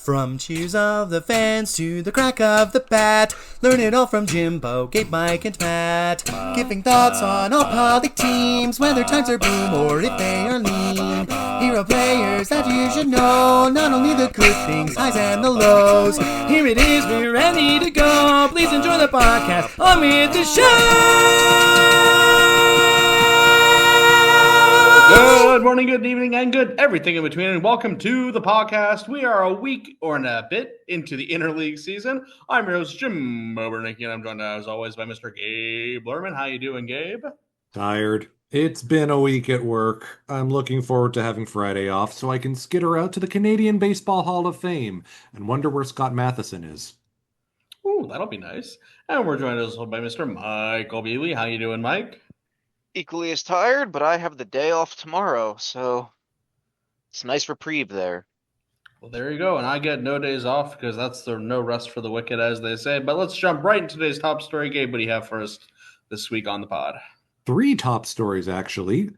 From cheers of the fans to the crack of the bat, learn it all from Jimbo, Gabe, Mike, and Matt. Giving thoughts on all public teams, whether times are boom or if they are lean. Hero players that you should know, not only the good things, highs and the lows. Here it is, we're ready to go. Please enjoy the podcast. On with the show. Good morning, good evening, and good everything in between, and welcome to the podcast. We are a week or a bit into the interleague season. I'm your host, Jim Obernicki, and I'm joined as always by Mr. Gabe Lerman. How you doing, Gabe? Tired. It's been a week at work. I'm looking forward to having Friday off so I can skitter out to the Canadian Baseball Hall of Fame and wonder where Scott Matheson is. Ooh, that'll be nice. And we're joined as well by Mr. Michael Beasley. How you doing, Mike? Equally as tired, but I have the day off tomorrow, so it's a nice reprieve there. Well, there you go. And I get no days off because that's the no rest for the wicked, as they say. But let's jump right into today's top story. Gabe, what do you have for us this week on the pod? 3 top stories, actually.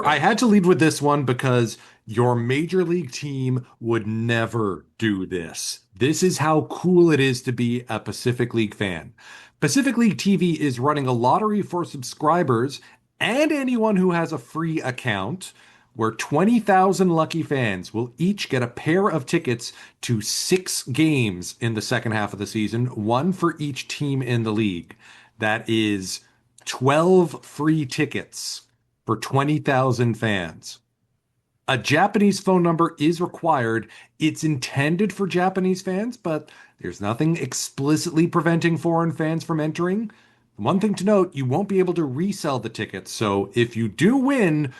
I had to lead with this one because your major league team would never do this. This is how cool it is to be a Pacific League fan. Pacific League TV is running a lottery for subscribers and anyone who has a free account, where 20,000 lucky fans will each get a pair of tickets to 6 games in the second half of the season, 1 for each team in the league. That is 12 free tickets for 20,000 fans. A Japanese phone number is required. It's intended for Japanese fans, but there's nothing explicitly preventing foreign fans from entering. One thing to note, you won't be able to resell the tickets, so if you do win,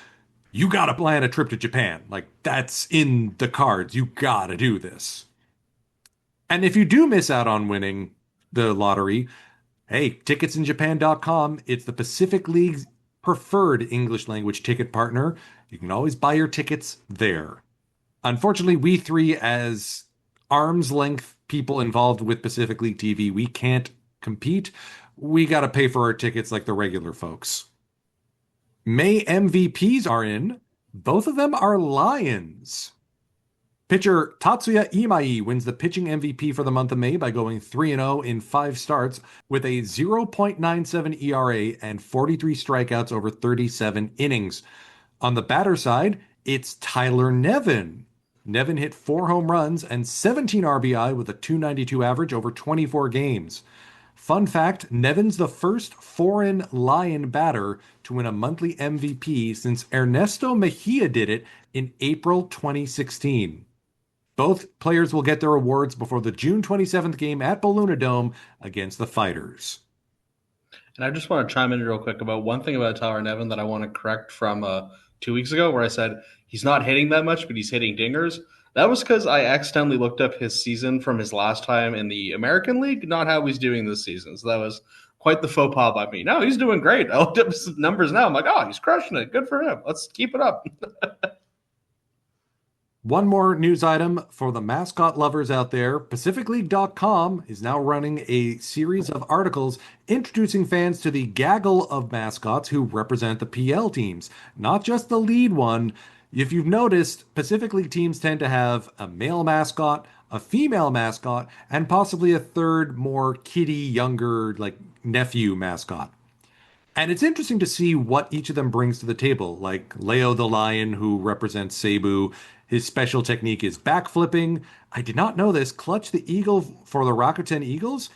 you gotta plan a trip to Japan. Like, that's in the cards. You gotta do this. And if you do miss out on winning the lottery, hey, ticketsinjapan.com, it's the Pacific League's preferred English language ticket partner. You can always buy your tickets there. Unfortunately, we three, as arm's length people involved with Pacific League TV, we can't compete. We got to pay for our tickets like the regular folks. May MVPs are in. Both of them are Lions. Pitcher Tatsuya Imai wins the pitching MVP for the month of May by going 3-0 in 5 starts with a 0.97 ERA and 43 strikeouts over 37 innings. On the batter side, it's Tyler Nevin. Nevin hit 4 home runs and 17 RBI with a .292 average over 24 games. Fun fact, Nevin's the first foreign Lion batter to win a monthly MVP since Ernesto Mejia did it in April 2016. Both players will get their awards before the June 27th game at Balluna Dome against the Fighters. And I just want to chime in real quick about one thing about Tyler Nevin that I want to correct from 2 weeks ago, where I said he's not hitting that much, but he's hitting dingers. That was because I accidentally looked up his season from his last time in the American League, not how he's doing this season. So that was quite the faux pas by me. No, he's doing great. I looked up his numbers now. I'm like, oh, he's crushing it. Good for him. Let's keep it up. One more news item for the mascot lovers out there. PacificLeague.com is now running a series of articles introducing fans to the gaggle of mascots who represent the PL teams, not just the lead one. If you've noticed, Pacific League teams tend to have a male mascot, a female mascot, and possibly a third, more kiddie, younger, like nephew mascot. And it's interesting to see what each of them brings to the table. Like Leo the Lion, who represents Cebu, his special technique is backflipping. I did not know this. Clutch the Eagle for the Rakuten Eagles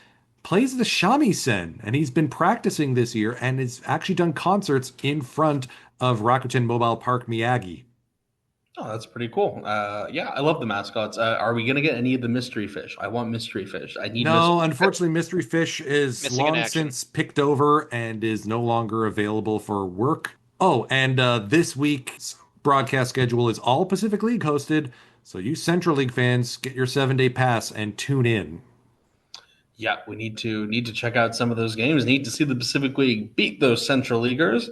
plays the shamisen, and he's been practicing this year and has actually done concerts in front of Rakuten Mobile Park Miyagi. Oh, that's pretty cool. Yeah, I love the mascots. Are we going to get any of the mystery fish? I want mystery fish. I need. No, unfortunately, mystery fish is long since picked over and is no longer available for work. Oh, and this week's broadcast schedule is all Pacific League hosted, so you Central League fans, get your 7-day pass and tune in. Yeah, we need to check out some of those games. Need to see the Pacific League beat those Central Leaguers.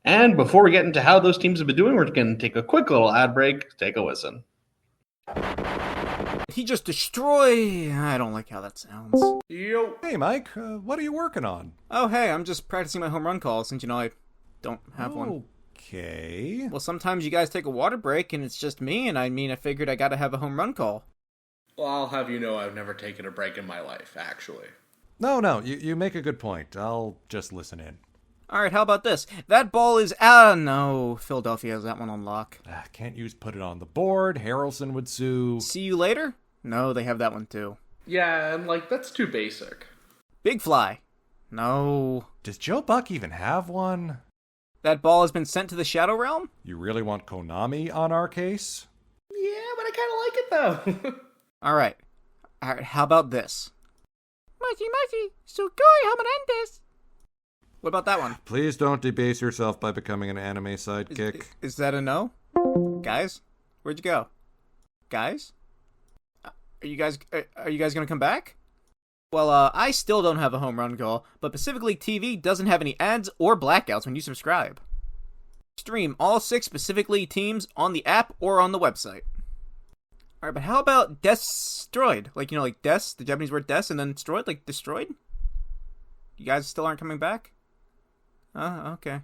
And before we get into how those teams have been doing, we're going to take a quick little ad break. Take a listen. He just destroyed. I don't like how that sounds. Yo. Hey, Mike, what are you working on? Oh, hey, I'm just practicing my home run call since, I don't have one. Okay. Well, sometimes you guys take a water break and it's just me, and I figured I gotta have a home run call. Well, I'll have you know I've never taken a break in my life, actually. No, you make a good point. I'll just listen in. All right, how about this? That ball is out. No, Philadelphia has that one on lock. Can't use put it on the board. Harrelson would sue. See you later? No, they have that one too. Yeah, and that's too basic. Big fly. No. Does Joe Buck even have one? That ball has been sent to the Shadow Realm? You really want Konami on our case? Yeah, but I kind of like it though. All right, how about this? Masi, sugoi hamanentes. What about that one? Please don't debase yourself by becoming an anime sidekick. Is that a no? Guys? Where'd you go? Guys? Are you guys gonna come back? Well, I still don't have a home run goal, but Pacific League TV doesn't have any ads or blackouts when you subscribe. Stream all 6 Pacific League teams on the app or on the website. Alright, but how about destroyed? Like des, the Japanese word des, and then destroyed, like destroyed? You guys still aren't coming back? Okay.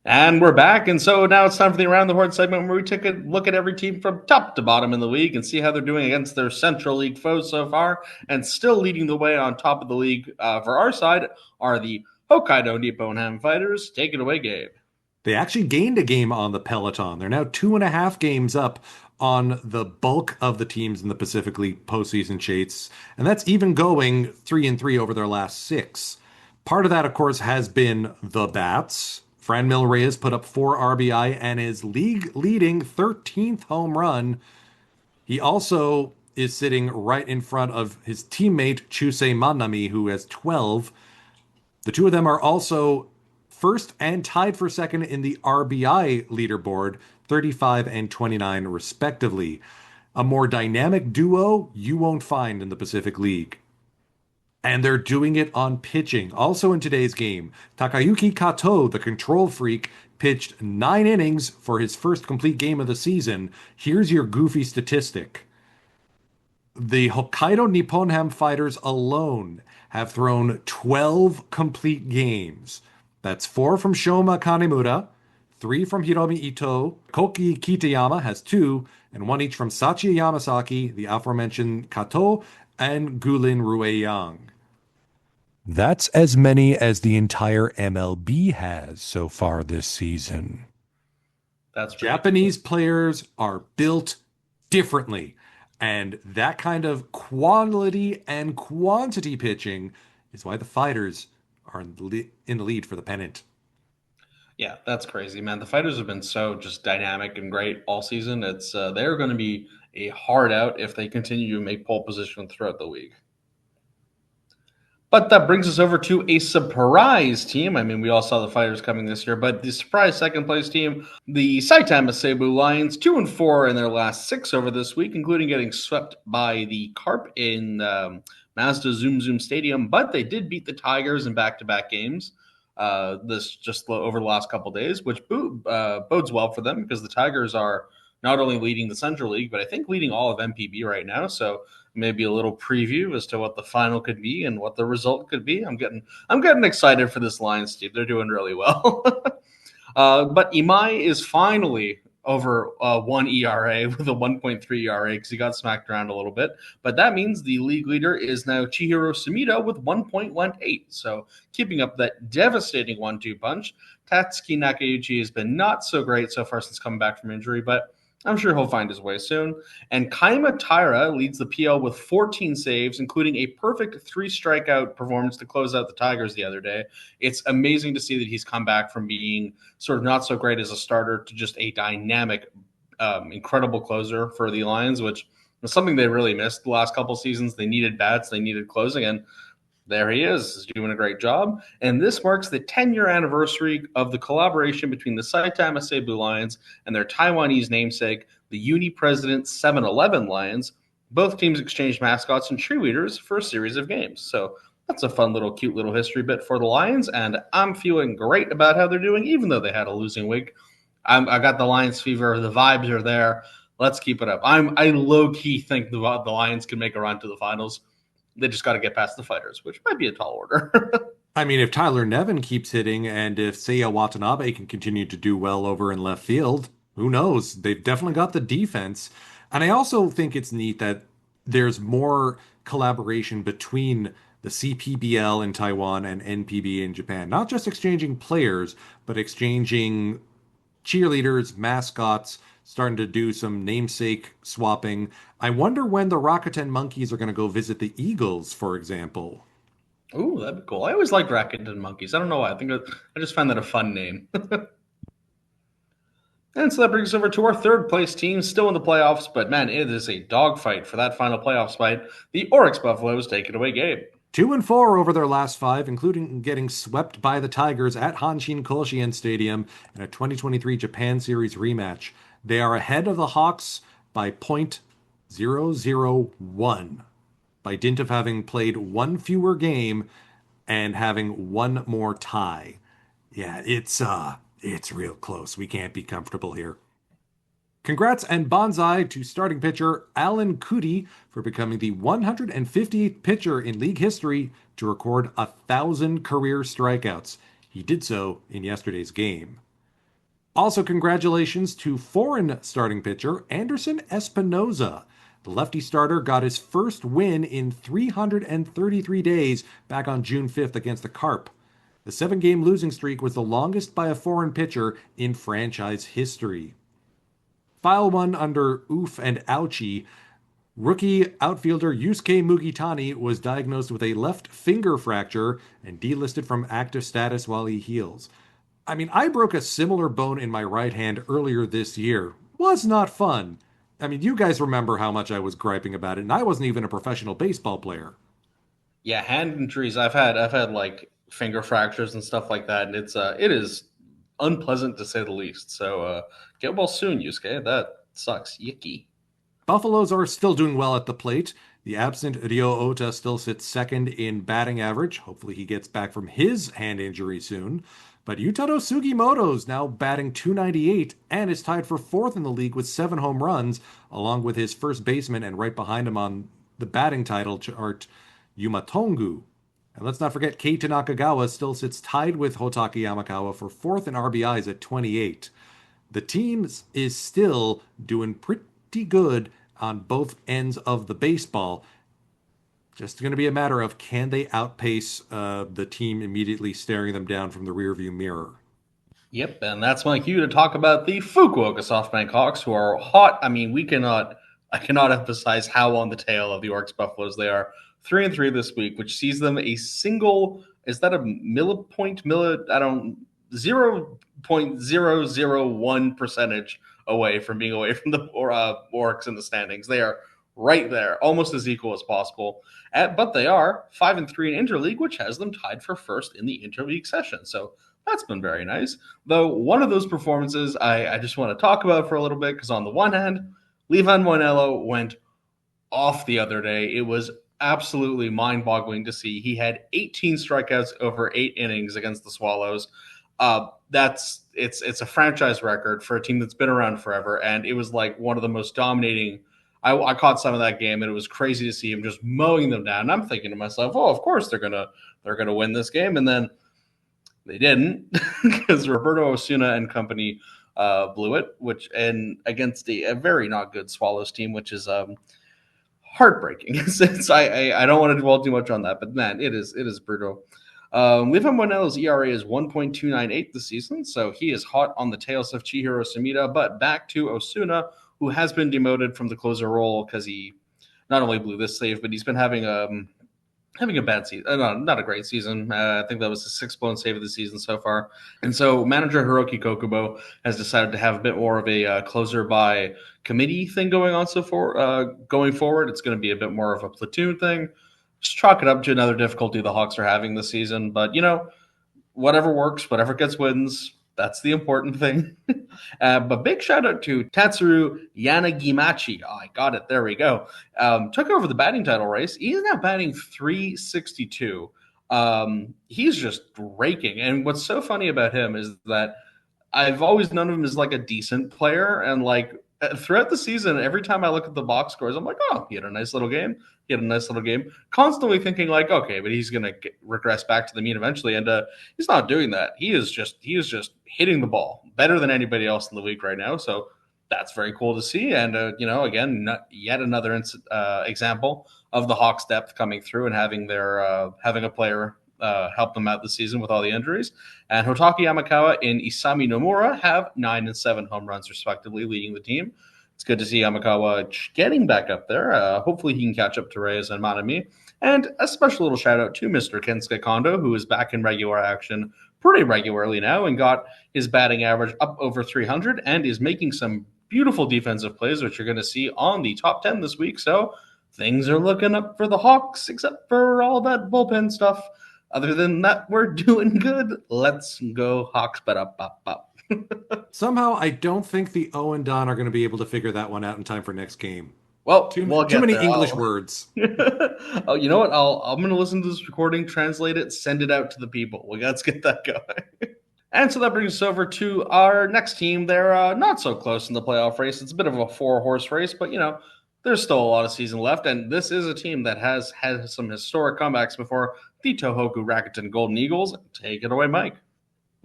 And we're back, and so now it's time for the Around the Horn segment where we take a look at every team from top to bottom in the league and see how they're doing against their Central League foes so far. And still leading the way on top of the league for our side are the Hokkaido Nippon Ham Fighters. Take it away, Gabe. They actually gained a game on the Peloton. They're now 2.5 games up on the bulk of the teams in the Pacific League postseason chase, and that's even going 3-3 over their last 6. Part of that, of course, has been the bats. Franmil Reyes put up 4 RBI and his league-leading 13th home run. He also is sitting right in front of his teammate Chusei Manami, who has 12. The two of them are also first and tied for second in the RBI leaderboard, 35 and 29 respectively. A more dynamic duo you won't find in the Pacific League. And they're doing it on pitching. Also in today's game, Takayuki Kato, the control freak, pitched 9 innings for his first complete game of the season. Here's your goofy statistic. The Hokkaido Nippon Ham Fighters alone have thrown 12 complete games. That's 4 from Shoma Kanemura, 3 from Hiromi Ito, Koki Kitayama has 2, and 1 each from Sachi Yamasaki, the aforementioned Kato, and Gulin Rueyang. That's as many as the entire MLB has so far this season. That's Japanese players are built differently, and that kind of quality and quantity pitching is why the Fighters are in the lead for the pennant. Yeah, that's crazy, man. The Fighters have been so just dynamic and great all season. It's they're going to be a hard out if they continue to make pole position throughout the league. But that brings us over to a surprise team. I mean, we all saw the Fighters coming this year, but the surprise second place team, the Saitama Seibu Lions, 2-4 in their last 6 over this week, including getting swept by the Carp in Mazda Zoom Zoom Stadium. But they did beat the Tigers in back-to-back games this just over the last couple of days, which bodes well for them because the Tigers are not only leading the Central League, but I think leading all of MPB right now. So maybe a little preview as to what the final could be and what the result could be. I'm getting excited for this Lions team. They're doing really well. But Imai is finally over 1 ERA with a 1.3 ERA because he got smacked around a little bit. But that means the league leader is now Chihiro Sumida with 1.18. So keeping up that devastating 1-2 punch. Tatsuki Nakauchi has been not so great so far since coming back from injury, but I'm sure he'll find his way soon. And Kaima Taira leads the PL with 14 saves, including a perfect 3 strikeout performance to close out the Tigers the other day. It's amazing to see that he's come back from being sort of not so great as a starter to just a dynamic, incredible closer for the Lions, which was something they really missed the last couple seasons. They needed bats, they needed closing, and there he is. He's doing a great job. And this marks the 10-year anniversary of the collaboration between the Saitama Seibu Lions and their Taiwanese namesake, the Uni President 7-Eleven Lions. Both teams exchanged mascots and cheerleaders for a series of games. So that's a fun little, cute little history bit for the Lions. And I'm feeling great about how they're doing, even though they had a losing week. I got the Lions fever. The vibes are there. Let's keep it up. I low-key think the Lions can make a run to the finals. They just got to get past the Fighters, which might be a tall order. I mean, if Tyler Nevin keeps hitting and if Seiya Watanabe can continue to do well over in left field, who knows? They've definitely got the defense. And I also think it's neat that there's more collaboration between the CPBL in Taiwan and NPB in Japan. Not just exchanging players, but exchanging cheerleaders, mascots, starting to do some namesake swapping. I wonder when the Rakuten Monkeys are going to go visit the Eagles, for example. Ooh, that'd be cool. I always liked Rakuten Monkeys. I don't know why. I just find that a fun name. And so that brings us over to our third place team, still in the playoffs, but man, it is a dogfight for that final playoff fight. The Oryx Buffaloes take it away, Gabe. 2-4 over their last five, including getting swept by the Tigers at Hanshin Koshien Stadium in a 2023 Japan Series rematch. They are ahead of the Hawks by .001 by dint of having played one fewer game and having one more tie. Yeah, it's real close. We can't be comfortable here. Congrats and bonsai to starting pitcher Alan Cootie for becoming the 158th pitcher in league history to record 1,000 career strikeouts. He did so in yesterday's game. Also, congratulations to foreign starting pitcher Anderson Espinoza. The lefty starter got his first win in 333 days back on June 5th against the Carp. The 7-game losing streak was the longest by a foreign pitcher in franchise history. File one under oof and ouchie. Rookie outfielder Yusuke Mugitani was diagnosed with a left finger fracture and delisted from active status while he heals. I mean, I broke a similar bone in my right hand earlier this year. Was not fun. I mean, you guys remember how much I was griping about it, and I wasn't even a professional baseball player. Yeah, hand injuries. I've had like finger fractures and stuff like that, and it is unpleasant to say the least. So get well soon, Yusuke. That sucks. Yicky. Buffaloes are still doing well at the plate. The absent Ryo Ota still sits second in batting average. Hopefully he gets back from his hand injury soon. But Yutaro Sugimoto's now batting .298 and is tied for fourth in the league with 7 home runs, along with his first baseman and right behind him on the batting title chart, Yuma Tongu. And let's not forget Keita Nakagawa still sits tied with Hotaki Yamakawa for fourth in RBIs at 28. The team is still doing pretty good on both ends of the baseball. Just going to be a matter of can they outpace the team immediately staring them down from the rearview mirror. Yep, and that's my cue to talk about the Fukuoka SoftBank Hawks, who are hot. I mean, I cannot emphasize how on the tail of the Oryx Buffaloes they are. 3-3 this week, which sees them a single. Is that a millipoint? I don't. 0.001 percentage away from being away from the Oryx in the standings. They are right there, almost as equal as possible. But they are 5-3 in interleague, which has them tied for first in the interleague session. So that's been very nice. Though one of those performances I just want to talk about for a little bit, because on the one hand, Levan Moinello went off the other day. It was absolutely mind-boggling to see. He had 18 strikeouts over 8 innings against the Swallows. It's a franchise record for a team that's been around forever, and it was like one of the most dominating. I caught some of that game, and it was crazy to see him just mowing them down. And I'm thinking to myself, oh, of course they're gonna win this game, and then they didn't because Roberto Osuna and company blew it, and against a very not good Swallows team, which is heartbreaking. I don't want to dwell too much on that, but man, it is brutal. Levan Moinello's ERA is 1.298 this season, so he is hot on the tails of Chihiro Sumida. But back to Osuna, who has been demoted from the closer role because he not only blew this save, but he's been having a bad season. Not a great season. I think that was the 6th blown save of the season so far. And so manager Hiroki Kokubo has decided to have a bit more of a closer by committee thing going on going forward. It's going to be a bit more of a platoon thing. Just chalk it up to another difficulty the Hawks are having this season. But, whatever works, whatever gets wins, that's the important thing. But big shout out to Tatsuru Yanagimachi. Oh, I got it. There we go. Took over the batting title race. He's now batting .362. He's just raking. And what's so funny about him is that I've always known him as like a decent player. And like throughout the season, every time I look at the box scores, I'm like, oh, he had a nice little game. Constantly thinking like, okay, but he's going to regress back to the mean eventually. And he's not doing that. He is just hitting the ball better than anybody else in the league right now. So that's very cool to see. And, again, yet another example of the Hawks' depth coming through and having a player help them out this season with all the injuries. And Hotaki Yamakawa and Isami Nomura have 9 and 7 home runs, respectively, leading the team. It's good to see Yamakawa getting back up there. Hopefully he can catch up to Reyes and Manami. And a special little shout out to Mr. Kensuke Kondo, who is back in regular action pretty regularly now and got his batting average up over 300 and is making some beautiful defensive plays, which you're going to see on the top 10 this week. So things are looking up for the Hawks, except for all that bullpen stuff. Other than that, we're doing good. Let's go Hawks. Somehow, I don't think the O and Don are going to be able to figure that one out in time for next game. Well, too we'll many there. English words. Oh, you know what? I'm going to listen to this recording, translate it, send it out to the people. Let's get that going. And so that brings us over to our next team. They're not so close in the playoff race. It's a bit of a 4-horse race, but, there's still a lot of season left. And this is a team that has had some historic comebacks before, the Tohoku Rakuten Golden Eagles. Take it away, Mike.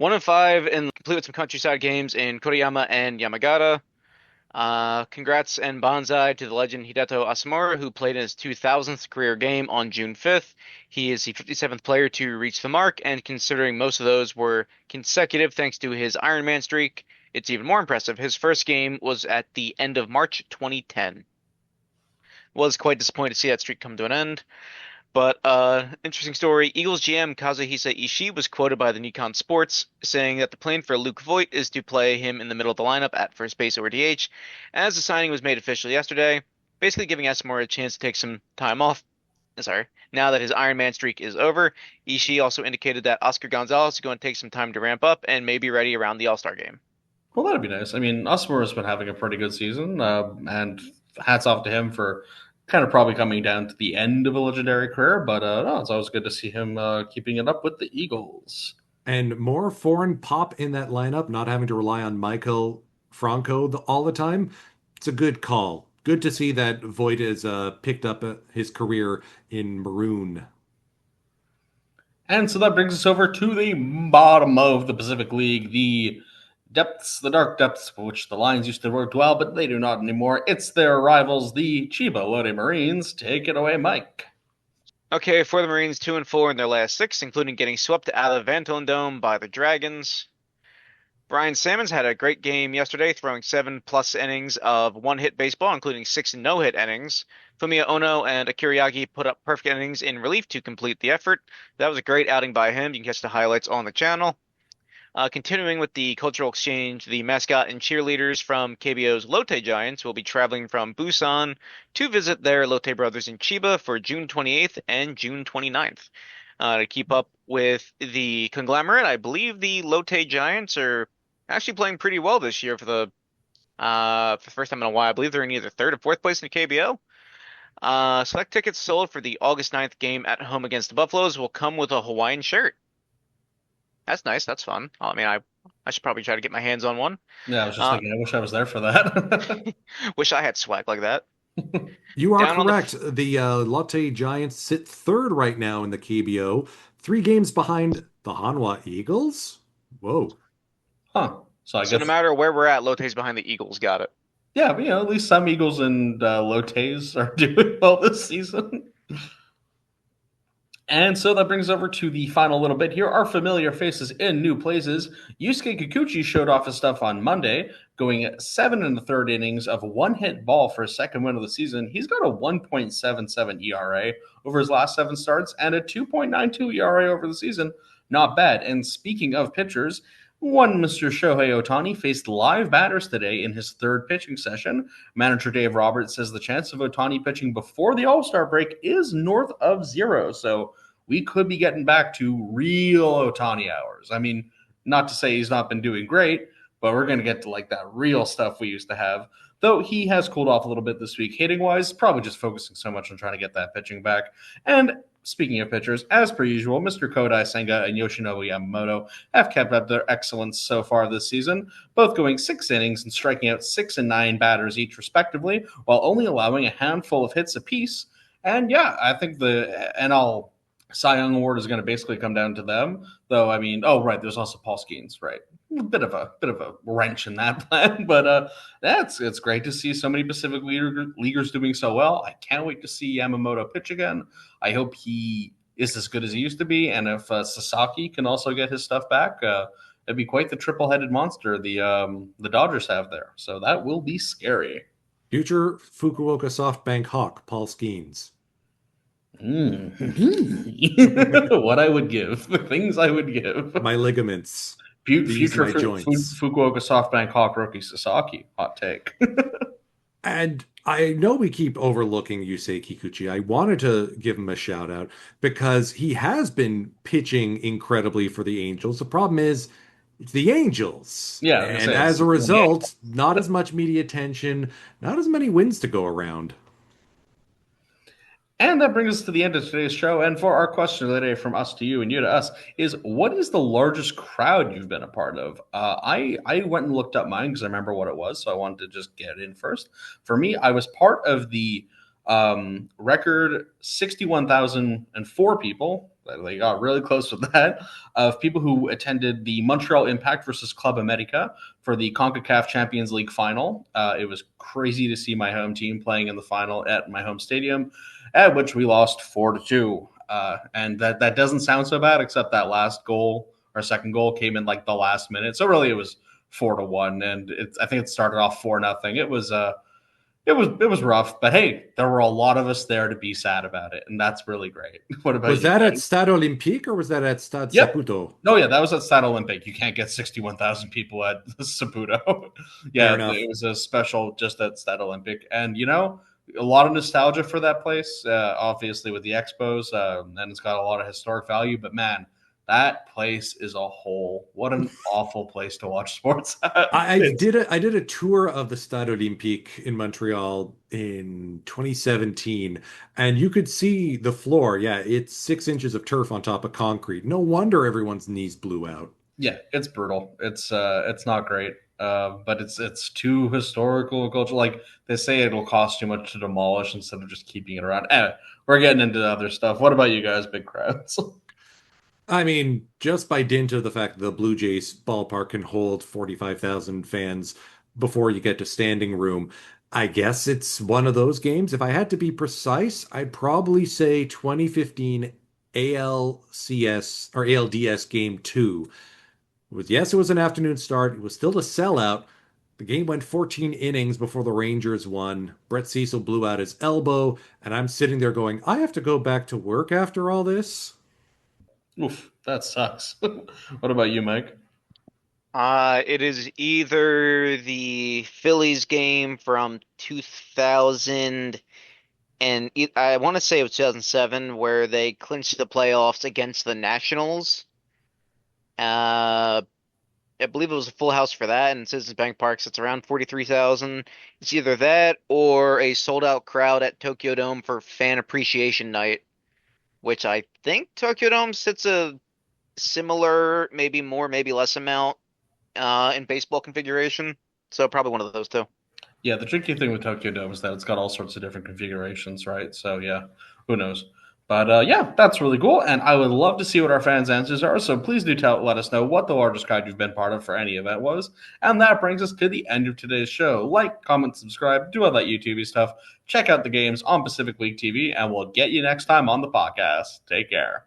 1-5 and complete with some countryside games in Koriyama and Yamagata. Congrats and bonsai to the legend Hideto Asamura, who played in his 2000th career game on June 5th. He is the 57th player to reach the mark, and considering most of those were consecutive thanks to his Ironman streak, it's even more impressive. His first game was at the end of March 2010. Was quite disappointed to see that streak come to an end. But interesting story. Eagles GM Kazuhisa Ishii was quoted by the Nikon Sports saying that the plan for Luke Voigt is to play him in the middle of the lineup at first base or DH, as the signing was made official yesterday, basically giving Asamura a chance to take some time off. Now that his Ironman streak is over, Ishii also indicated that Oscar Gonzalez is going to take some time to ramp up and may be ready around the All-Star game. Well, that'd be nice. I mean, Asamura's been having a pretty good season, and hats off to him for kind of probably coming down to the end of a legendary career, but no, it's always good to see him keeping it up with the Eagles. And more foreign pop in that lineup, not having to rely on Michael Franco all the time. It's a good call. Good to see that Voigt has picked up his career in maroon. And so that brings us over to the bottom of the Pacific League, the dark depths, which the Lions used to work well, but they do not anymore. It's their rivals, the Chiba Lotte Marines. Take it away, Mike. Okay, for the Marines, 2-4 in their last 6, including getting swept out of Vantolin Dome by the Dragons. Brian Sammons had a great game yesterday, throwing 7+ innings of one-hit baseball, including 6 no-hit innings. Fumiya Ono and Akira Yagi put up perfect innings in relief to complete the effort. That was a great outing by him. You can catch the highlights on the channel. Continuing with the cultural exchange, the mascot and cheerleaders from KBO's Lotte Giants will be traveling from Busan to visit their Lotte brothers in Chiba for June 28th and June 29th. To keep up with the conglomerate, I believe the Lotte Giants are actually playing pretty well this year for the first time in a while. I believe they're in either 3rd or 4th place in the KBO. Select tickets sold for the August 9th game at home against the Buffaloes will come with a Hawaiian shirt. That's nice. That's fun. I mean, I should probably try to get my hands on one. Yeah, I was just thinking, I wish I was there for that. Wish I had swag like that. You are correct. The Lotte Giants sit 3rd right now in the KBO, 3 games behind the Hanwha Eagles. Whoa. Huh. So no matter where we're at, Lotte's behind the Eagles. Got it. Yeah, but at least some Eagles and Lottes are doing well this season. And so that brings over to the final little bit here. Our familiar faces in new places. Yusuke Kikuchi showed off his stuff on Monday, going 7 1/3 innings of one-hit ball for his second win of the season. He's got a 1.77 ERA over his last 7 starts and a 2.92 ERA over the season. Not bad. And speaking of pitchers, one Mr. Shohei Ohtani faced live batters today in his 3rd pitching session. Manager Dave Roberts says the chance of Ohtani pitching before the All-Star break is north of 0. So we could be getting back to real Ohtani hours. I mean, not to say he's not been doing great, but we're going to get to like that real stuff we used to have. Though he has cooled off a little bit this week hitting-wise, probably just focusing so much on trying to get that pitching back. And speaking of pitchers, as per usual, Mr. Kodai Senga and Yoshinobu Yamamoto have kept up their excellence so far this season, both going 6 innings and striking out 6 and 9 batters each respectively, while only allowing a handful of hits apiece. And yeah, I think the NL Cy Young Award is going to basically come down to them, though. I mean, oh, right, there's also Paul Skeens, right? a bit of a wrench in that plan. But it's great to see so many Pacific leaguers doing so well. I can't wait to see Yamamoto pitch again. I hope he is as good as he used to be, and if Sasaki can also get his stuff back, it'd be quite the triple-headed monster the Dodgers have there. So that will be scary. Future Fukuoka SoftBank Hawk, Paul Skeens. What I would give, the things I would give. My ligaments. Future my joints. Fukuoka SoftBank Hawk rookie Sasaki. Hot take. And I know we keep overlooking Yusei Kikuchi. I wanted to give him a shout out because he has been pitching incredibly for the Angels. The problem is it's the Angels. Yeah, and as a result, not as much media attention, not as many wins to go around. And that brings us to the end of today's show. And for our question of the day from us to you and you to us is, what is the largest crowd you've been a part of? I went and looked up mine because I remember what it was, so I wanted to just get in first. For me, I was part of the record 61,004 people. They got really close with that, of people who attended the Montreal Impact versus Club America for the CONCACAF Champions League final. It was crazy to see my home team playing in the final at my home stadium, at which we lost 4-2. And that doesn't sound so bad, except that last goal, our second goal, came in like the last minute. So really, it was 4-1, and I think it started off 4-0. It was rough, but hey, there were a lot of us there to be sad about it, and that's really great. What about was that at Stade Olympique or was that at Stade Saputo? No, yeah, that was at Stade Olympique. You can't get 61,000 people at Saputo. Yeah, it was a special just at Stade Olympique, and a lot of nostalgia for that place, obviously with the Expos, and it's got a lot of historic value. But man, that place is a hole. What an awful place to watch sports at. I did a tour of the Stade Olympique in Montreal in 2017, and you could see the floor. Yeah, it's 6 inches of turf on top of concrete. No wonder everyone's knees blew out. Yeah, it's brutal. It's not great. But it's too historical culture. Like they say, it'll cost too much to demolish instead of just keeping it around. We're getting into other stuff. What about you guys? Big crowds. I mean, just by dint of the fact that the Blue Jays ballpark can hold 45,000 fans before you get to standing room, I guess it's one of those games. If I had to be precise, I'd probably say 2015 ALCS or ALDS Game 2. It was an afternoon start. It was still a sellout. The game went 14 innings before the Rangers won. Brett Cecil blew out his elbow, and I'm sitting there going, I have to go back to work after all this? Oof, that sucks. What about you, Mike? It is either the Phillies game from 2000 and I want to say it was 2007 where they clinched the playoffs against the Nationals. I believe it was a full house for that, and Citizens Bank Park sits around 43,000. It's either that or a sold-out crowd at Tokyo Dome for Fan Appreciation Night, which I think Tokyo Dome sits a similar, maybe more, maybe less amount in baseball configuration. So probably one of those two. Yeah, the tricky thing with Tokyo Dome is that it's got all sorts of different configurations, right? So yeah, who knows? But yeah, that's really cool, and I would love to see what our fans' answers are. So please do let us know what the largest crowd you've been part of for any event was. And that brings us to the end of today's show. Like, comment, subscribe, do all that YouTube stuff. Check out the games on Pacific League TV, and we'll get you next time on the podcast. Take care.